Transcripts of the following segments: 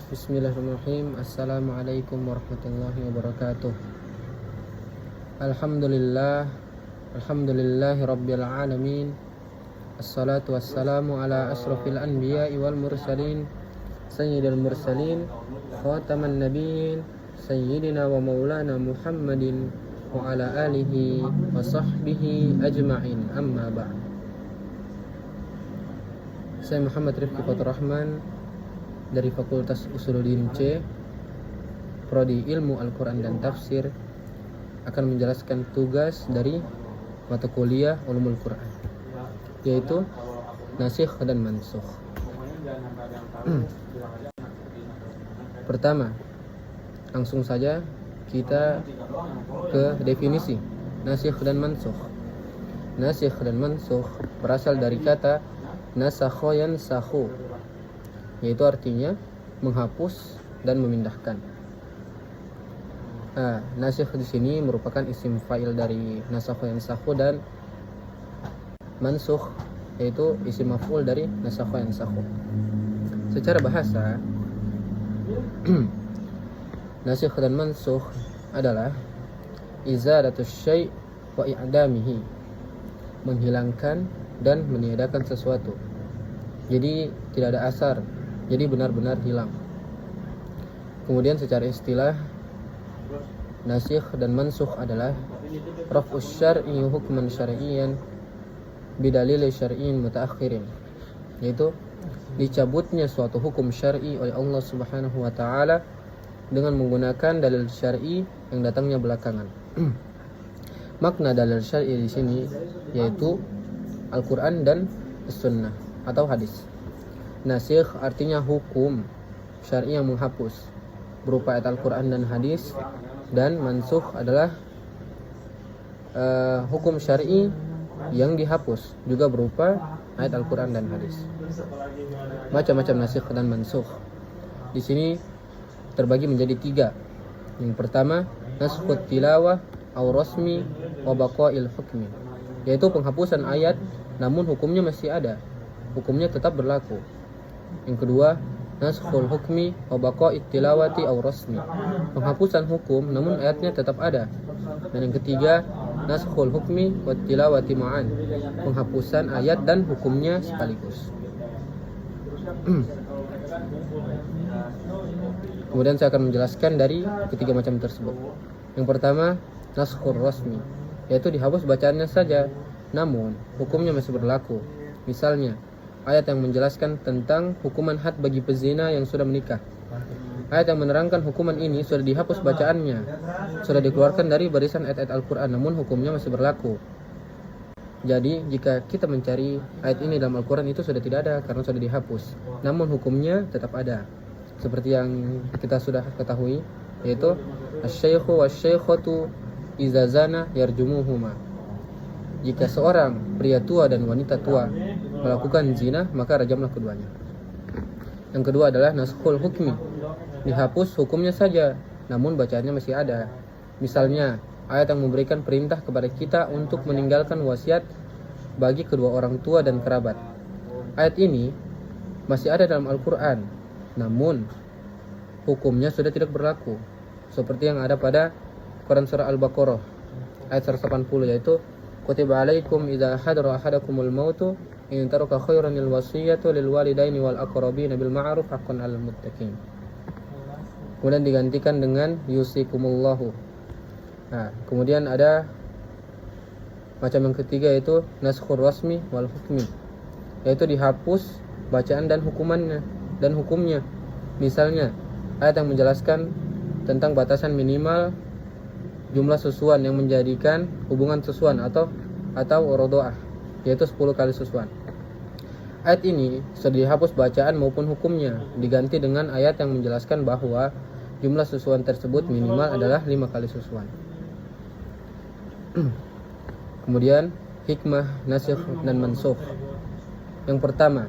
Bismillahirrahmanirrahim. Assalamualaikum warahmatullahi wabarakatuh. Alhamdulillahi rabbil alamin. Assalatu wassalamu ala asrafil anbiya'i wal mursalin, sayyidil mursalin, khataman nabiyyin, sayyidina wa maulana Muhammadin wa ala alihi wa sahbihi ajma'in, amma ba'd. Saya Muhammad Rifki Fatur Rahman dari Fakultas Usuluddin C, Prodi Ilmu Al-Quran dan Tafsir, akan menjelaskan tugas dari mata kuliah Ulumul Quran, yaitu nasikh dan mansukh. Pertama, langsung saja kita ke definisi nasikh dan mansukh. Nasikh dan mansukh berasal dari kata nasakha yansakhu, yaitu artinya menghapus dan memindahkan. Nasikh di sini merupakan isim fa'il dari nasakha yansakhu, dan mansukh yaitu isim maf'ul dari nasakha yansakhu. Secara bahasa, nasikh dan mansukh adalah izalatus syai' wa i'damihi, menghilangkan dan meniadakan sesuatu. Jadi tidak ada asar, jadi benar-benar hilang. Kemudian secara istilah, nasikh dan mansukh adalah raf'us syar'i hukman syar'iyyan bidalil syar'iyyin mutaakhirin, yaitu dicabutnya suatu hukum syar'i oleh Allah Subhanahu wa taala dengan menggunakan dalil syar'i yang datangnya belakangan. Makna dalil syar'i di sini yaitu Al-Qur'an dan As-Sunnah atau hadis. Nasikh artinya hukum syar'i yang menghapus berupa ayat Al-Quran dan hadis, dan mansukh adalah hukum syar'i yang dihapus juga berupa ayat Al-Quran dan hadis. Macam-macam nasikh dan mansukh di sini terbagi menjadi 3. Yang pertama, naskhut tilawah au rasmi wa baqa'il hukmi, yaitu penghapusan ayat namun hukumnya masih ada, hukumnya tetap berlaku. Yang kedua, naskhul hukmi wa baqa'it tilawati aw rasmi, penghapusan hukum namun ayatnya tetap ada. Dan yang ketiga, naskhul hukmi wa tilawati ma'an, penghapusan ayat dan hukumnya sekaligus. Kemudian saya akan menjelaskan dari ketiga macam tersebut. Yang pertama, naskhul rasmi, yaitu dihapus bacaannya saja namun hukumnya masih berlaku. Misalnya ayat yang menjelaskan tentang hukuman had bagi pezina yang sudah menikah. Ayat yang menerangkan hukuman ini sudah dihapus bacaannya, sudah dikeluarkan dari barisan ayat-ayat Al-Quran, namun hukumnya masih berlaku. Jadi jika kita mencari ayat ini dalam Al-Quran, itu sudah tidak ada karena sudah dihapus, namun hukumnya tetap ada. Seperti yang kita sudah ketahui, yaitu asy-syaikhu wasy-syaikhatu idza zana yarjumuhuma, jika seorang pria tua dan wanita tua melakukan zina, maka rajamlah keduanya. Yang kedua adalah naskhul hukmi, dihapus hukumnya saja namun bacaannya masih ada. Misalnya ayat yang memberikan perintah kepada kita untuk meninggalkan wasiat bagi kedua orang tua dan kerabat. Ayat ini masih ada dalam Al-Quran, namun hukumnya sudah tidak berlaku, seperti yang ada pada Quran surah Al-Baqarah ayat 180, yaitu kutiba alaikum idza hadara ahadakumul mautu in taraka khairan lil wasiyatu lil walidaini wal aqrabin bil ma'ruf haqqan 'alal muttaqin. Kemudian digantikan dengan yusikumullahu. Kemudian ada macam yang ketiga, yaitu naskhur rasmi wal hukmi, yaitu dihapus bacaan dan hukumnya. Misalnya ayat yang menjelaskan tentang batasan minimal jumlah susuan yang menjadikan hubungan susuan atau rodoah, yaitu 10 kali susuan. Ayat ini sudah dihapus bacaan maupun hukumnya, diganti dengan ayat yang menjelaskan bahwa jumlah susuan tersebut minimal adalah 5 kali susuan. Kemudian hikmah nasikh dan mansukh. Yang pertama,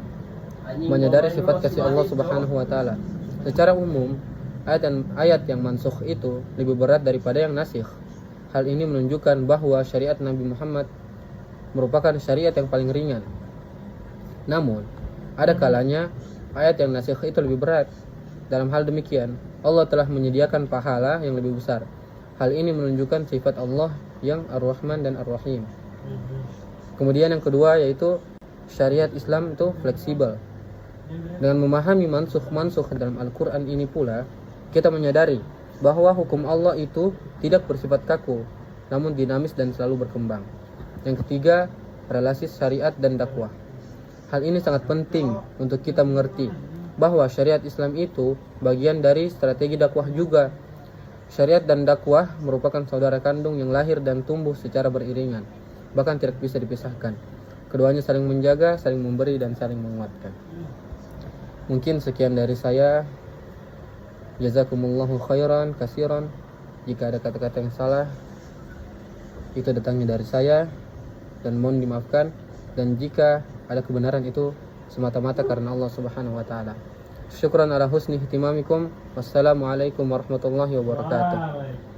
menyadari sifat kasih Allah Subhanahu wa taala. Secara umum, ayat yang mansukh itu lebih berat daripada yang nasikh. Hal ini menunjukkan bahwa syariat Nabi Muhammad merupakan syariat yang paling ringan. Namun, ada kalanya ayat yang nasikh itu lebih berat. Dalam hal demikian, Allah telah menyediakan pahala yang lebih besar. Hal ini menunjukkan sifat Allah yang Ar-Rahman dan Ar-Rahim. Kemudian yang kedua yaitu syariat Islam itu fleksibel. Dengan memahami mansuh dalam Al-Quran ini pula, kita menyadari bahwa hukum Allah itu tidak bersifat kaku, namun dinamis dan selalu berkembang. Yang ketiga, relasi syariat dan dakwah. Hal ini sangat penting untuk kita mengerti bahwa syariat Islam itu bagian dari strategi dakwah juga. Syariat dan dakwah merupakan saudara kandung yang lahir dan tumbuh secara beriringan, bahkan tidak bisa dipisahkan. Keduanya saling menjaga, saling memberi, dan saling menguatkan. Mungkin sekian dari saya. Jazakumullahu khairan kasiran. Jika ada kata-kata yang salah, itu datangnya dari saya dan mohon dimaafkan. Dan jika ada kebenaran, itu semata-mata karena Allah Subhanahu wa taala. Syukran ala husni ihtimamikum. Wassalamualaikum warahmatullahi wabarakatuh.